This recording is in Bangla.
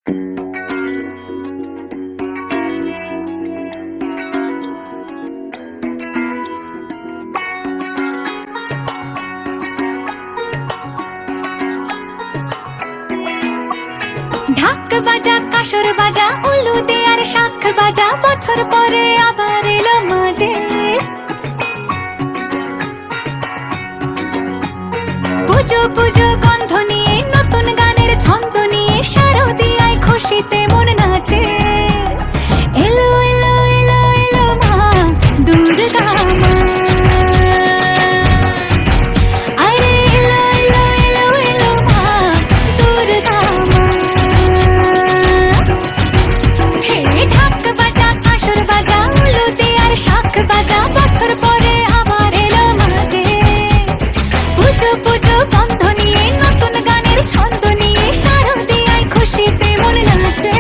ঢাক বাজা কাসর বাজা উলু দে আর শাখ বাজা, বছর পরে আবার এলো মাঝে। পুজো পুজো গন্ধ নিয়ে নতুন গানের ছন্দ নিয়ে শারদিয়ায় খুশিতে মন নাচে। এলো এলো এলো এলো মা দুর্গা মা, আরে এলো এলো এলো এলো মা দুর্গা মা। হে ঢাক বাজা কাসর বাজা উলু দে আর শাখ বাজা, বছর পরে আবার এলো মাঝে। পুজো পুজো গন্ধ নিয়ে নতুন গানের ছন্দ নিয়ে শারদিয়ায় খুশিতে মন নাচে।